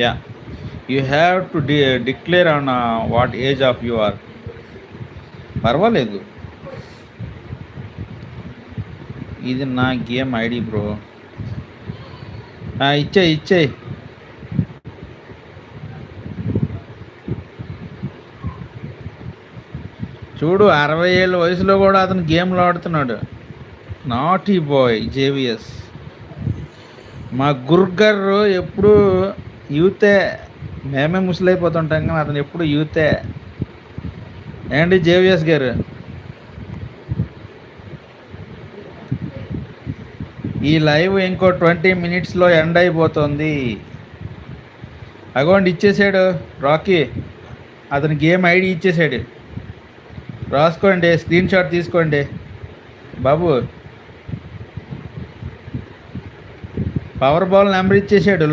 Yeah, you have to declare on what age of you are. పర్వాలేదు, ఇది నా game ID bro. ఇచ్చేయి. చూడు, 60 ఏళ్ళ వయసులో కూడా అతను గేమ్లు ఆడుతున్నాడు. Naughty boy JVS. మా గుర్గర్ ఎప్పుడు యూతే. మేమే ముసలైపోతుంటాం కానీ అతను ఎప్పుడు యూతే. ఏంటి జేవిఎస్ గారు, ఈ లైవ్ ఇంకో 20 మినిట్స్లో ఎండ్ అయిపోతుంది. అగోండి ఇచ్చేసాడు రాకీ, అతని గేమ్ ఐడి ఇచ్చేసాడు. రాసుకోండి, స్క్రీన్ షాట్ తీసుకోండి బాబు. పవర్ బాల్ నెంబర్ ఇచ్చేసాడు.